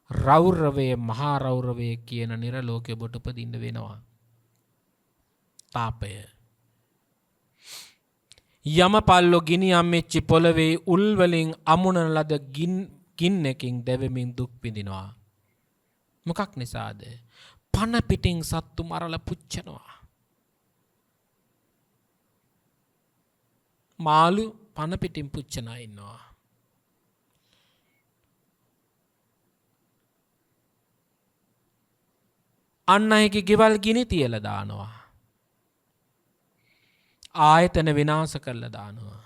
රෞරවය මහා රෞරවය කියන නිරලෝකෙ ඔබට උපදින්න වෙනවා. තාපය. යමපල්ලෝ ගිනි අම්මෙච්චි පොළවේ උල් වලින් අමුණන ලද ගින්නකින් දැවෙමින් දුක් විඳිනවා. මොකක් නිසාද? පන පිටින් සත්තු මරලා පුච්චනවා. මාළු පන පිටින් පුච්චනා ඉන්නවා. අන් අයගේ ගෙවල් ගිනි තියලා දානවා. ආයතන විනාශ කරලා දානවා.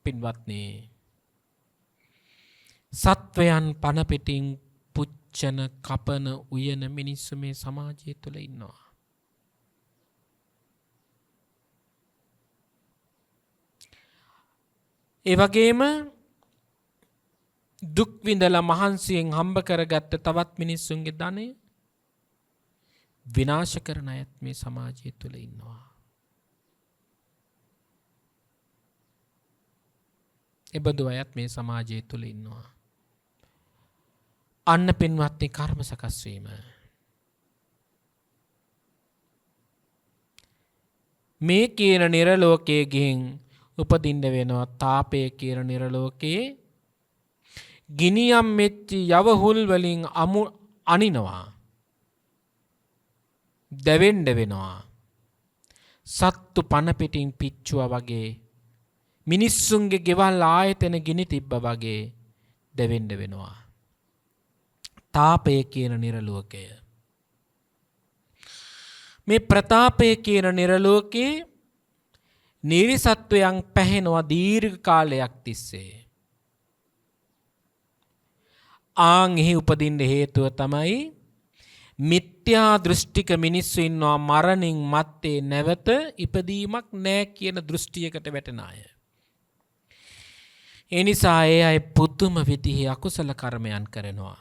පින්වත්නි සත්වයන් පන පිටින් පුච්චන කපන උයන මිනිස්සු මේ සමාජය තුළ ඉන්නවා. ඒ වගේම දුක් විඳලා මහන්සියෙන් හම්බ කරගත්ත තවත් මිනිස්සුන්ගේ ධනය විනාශ කරන අයත් මේ සමාජය තුළ ඉන්නවා. එබඳු අයත් මේ සමාජය තුළ ඉන්නවා. අන්න පින්වත්නි කර්ම සකස් වීම. මේ කියන නිරලෝකයේ ගිහින් උපදින්න වෙනවා තාපය කියන නිරලෝකයේ ගිනියම් මෙච්චි යවහුල් වලින් අනිනවා. දැවෙන්න වෙනවා. සත්තු පන පිටින් පිච්චුවා වගේ මිනිස්සුන්ගේ ගෙවල් ආයතන ගිනි තිබ්බ වගේ දැවෙන්න වෙනවා. තාපය කියන නිරලෝකය. මේ ප්‍රතාපය කියන නිරලෝකේ නිරිසත්වයන් පැහෙනවා දීර්ඝ කාලයක් තිස්සේ. ආන් එහි උපදින්න හේතුව තමයි මිත්‍යා දෘෂ්ටික මිනිස්සු ඉන්නවා මරණින් මත්තේ නැවත ඉපදීමක් නැහැ කියන දෘෂ්ටියකට වැටෙන අය. ඒ නිසා ඒ අය පුදුම විදිහේ අකුසල කර්මයන් කරනවා.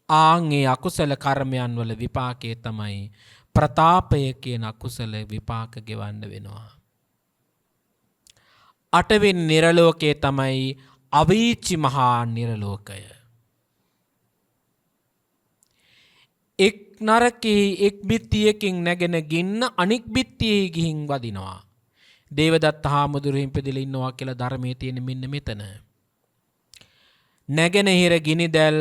ආන් ඒ අකුසල කර්මයන් වල විපාකයේ තමයි ප්‍රතාපය කියන අකුසල විපාක ගෙවන්න වෙනවා. අටවෙනි නිරලෝකයේ තමයි අවීචි මහා නිරලෝකය. එක් නරකයේ එක් බිත්තියකින් නැගෙන ගින්න අනික් බිත්තියේ ගිහින් වදිනවා. දේවදත්ත හාමුදුරුවෝ ඉපදෙලා ඉන්නවා කියලා ධර්මයේ තියෙන මෙන්න මෙතන. නැගෙනහිර ගිනිදැල්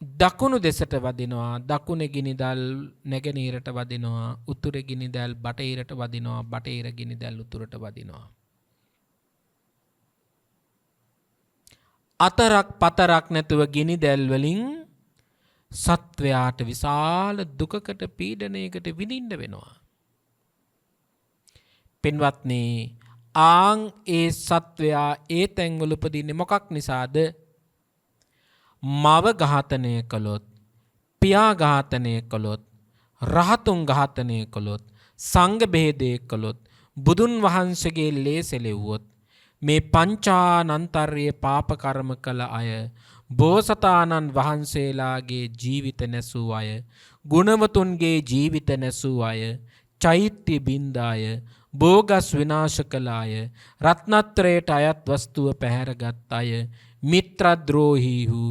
දකුණු දෙසට වදිනවා. දකුණේ ගිනිදැල් නැගෙනහිරට වදිනවා. උතුරේ ගිනිදැල් බටහිරට වදිනවා. බටහිර ගිනිදැල් උතුරට වදිනවා. අතරක් පතරක් නැතුව ගිනිදැල් වලින් සත්වයාට විශාල දුකකට පීඩනයකට විඳින්න වෙනවා. පින්වත්නි, ආන් ඒ සත්වයා ඒ තැන්වල උපදින්නේ මොකක් නිසාද? මව ඝාතනය කළොත්, පියා ඝාතනය කළොත්, රහතුන් ඝාතනය කළොත්, සංඝ බෙහෙදේ කළොත්, බුදුන් වහන්සේගේ ලේ සෙලෙව්වොත්, මේ පංචානන්තර්ය පාප කර්ම කළ අය, බෝසතාණන් වහන්සේලාගේ ජීවිත නැසූ අය, ගුණවතුන්ගේ ජීවිත නැසූ අය, චෛත්‍ය බින්දාය, බෝගස් විනාශ කළ අය, රත්නත්‍රයට අයත් වස්තුව පැහැරගත් අය, මිත්‍රද්‍රෝහීහු,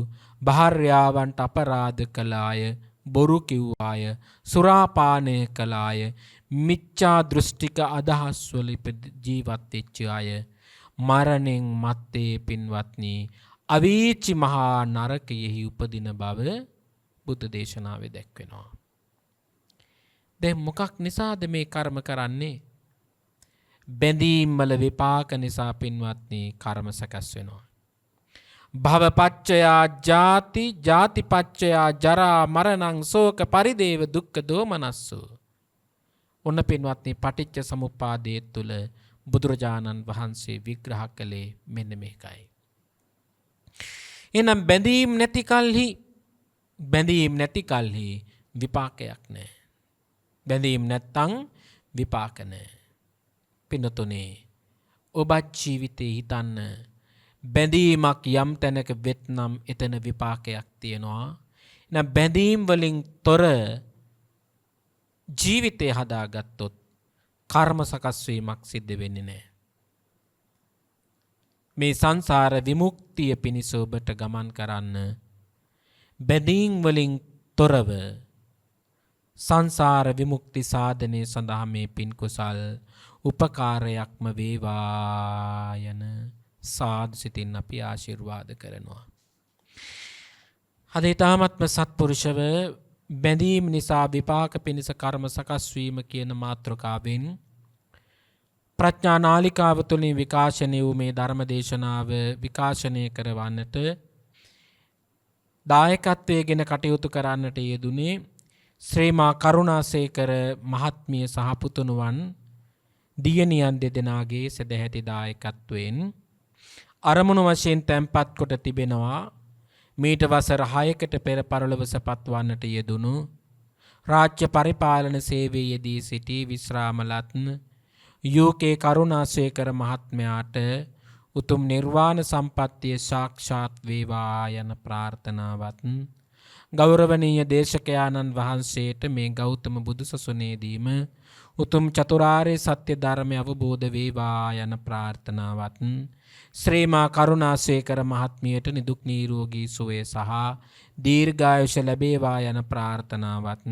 භාර්යාවන්ට අපරාධ කළ අය, බොරු කිව් අය, සුරාපානය කළ අය, මිච්ඡා දෘෂ්ටික අදහස්වල ජීවත් වෙච්ච අය, මරණින් මත්තේ පින්වත්නි අවීචි මහා නරකයෙහි උපදින බව බුද්ධ දේශනාවේ දැක්වෙනවා. දැන් මොකක් නිසාද මේ කර්ම කරන්නේ? බැඳීම් වල විපාක නිසා පින්වත්නි කර්ම සකස් වෙනවා. භවපච්චයා ජාති, ජාතිපච්චයා ජරා මරණං ශෝක පරිදේව දුක්ඛ දෝමනස්සෝ. ඔන්න පින්වත්නි පටිච්ච සමුප්පාදයේ තුල බුදුරජාණන් වහන්සේ විග්‍රහ කළේ මෙන්න මේකයි. එනම් බැඳීම් නැති කල්හි විපාකයක් නැහැ. බැඳීම් නැත්තම් විපාක නැහැ. පින්නතුනේ, ඔබත් ජීවිතේ හිතන්න, බැඳීමක් යම් තැනක වෙත්නම් එතන විපාකයක් තියෙනවා. එනම් බැඳීම් වලින් තොර ජීවිතය හදාගත්තොත් කර්ම සකස් වීමක් සිද්ධ වෙන්නේ නැහැ. මේ සංසාර විමුක්තිය පිණිස ඔබට ගමන් කරන්න බැඳීම් වලින් තොරව සංසාර විමුක්ති සාධනය සඳහා මේ පින් කුසල් උපකාරයක්ම වේවා යන සාදු සිතින් අපි ආශිර්වාද කරනවා. අද ඊ타මත්ම සත්පුරුෂව බැඳීම් නිසා විපාක පිණිස කර්ම සකස් වීම කියන මාතෘකාවෙන් ප්‍රඥා නාලිකාව තුළින් විකාශනය වූ මේ ධර්ම දේශනාව විකාශනය කරවන්නට දායකත්වයෙන් කටයුතු කරන්නට යෙදුනේ ශ්‍රී මා කරුණාසේකර මහත්මිය සහ පුතුණුවන් දියණියන් දෙදෙනාගේ සදැහැති දායකත්වයෙන් අරමුණු වශයෙන් තැන්පත් කොට තිබෙනවා. මීට වසර 6කට පෙර පරලොව සපත් වන්නට යෙදුණු රාජ්‍ය පරිපාලන සේවයේ යෙදී සිටි විශ්‍රාමලත්න UK කරුණාසේකර මහත්මයාට උතුම් නිර්වාණ සම්පත්තිය සාක්ෂාත් වේවා යන ප්‍රාර්ථනාවත් ගෞරවනීය දේශකයාණන් වහන්සේට මේ ගෞතම බුදුසසුනේදීම උතුම් චතුරාර්ය සත්‍ය ධර්මය අවබෝධ වේවා යන ප්‍රාර්ථනාවත් ශ්‍රී මා කරුණාසේකර මහත්මියට නිදුක් නිරෝගී සුවය සහ දීර්ඝායුෂ ලැබේවා යන ප්‍රාර්ථනාවත්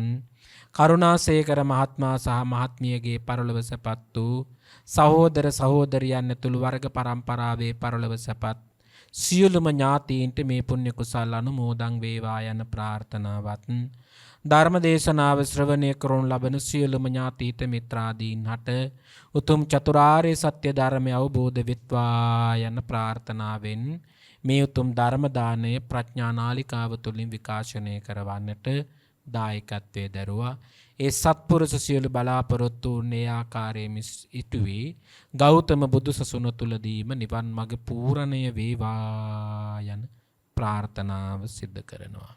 කරුණාසේකර මහත්මයා සහ මහත්මියගේ පරලොව සැපත් වූ සහෝදර සහෝදරියන් ඇතුළු වර්ග පරම්පරාවේ පරලොව සැපත් සියලුම ඥාතීන්ට මේ පුණ්‍ය කුසල් අනුමෝදන් වේවා යන ප්‍රාර්ථනාවත් ධර්ම දේශනාව ශ්‍රවණය කරන ලබන සියලුම ඥාතීත මිත්‍රාදීන් හට උතුම් චතුරාර්ය සත්‍ය ධර්මය අවබෝධ වෙත්වා යන ප්‍රාර්ථනාවෙන් මේ උතුම් ධර්ම දානය ප්‍රඥා නාලිකාව තුලින් විකාශනය කරවන්නට දායකත්වයේ දරුවා ඒ සත්පුරුෂ සියලු බලාපොරොත්තු වූ ආකාරයෙන් ඉටුවී ගෞතම බුදු සසුන තුලදීම නිවන් මඟ පූර්ණය වේවා යන ප්‍රාර්ථනාව සිදු කරනවා.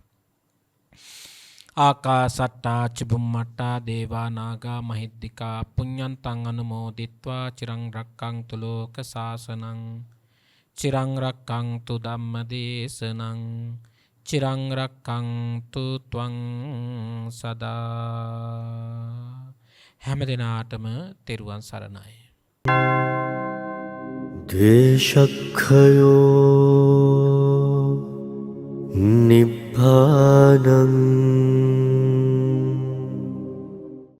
ආකාසට්ටා චුම්මට්ටා දේවා නාග මහිද්దికා පුඤ්ඤන්තං අනුමෝදිත්වා චිරං රක්ඛන්තු ලෝක සාසනං චිරං රක්ඛන්තු ධම්මදේශනං චිරං රක්ඛන්තු ත්වං සදා. හැම දිනාටම තෙරුවන් සරණයි. දේශක්ඛයෝ නිබ්බානං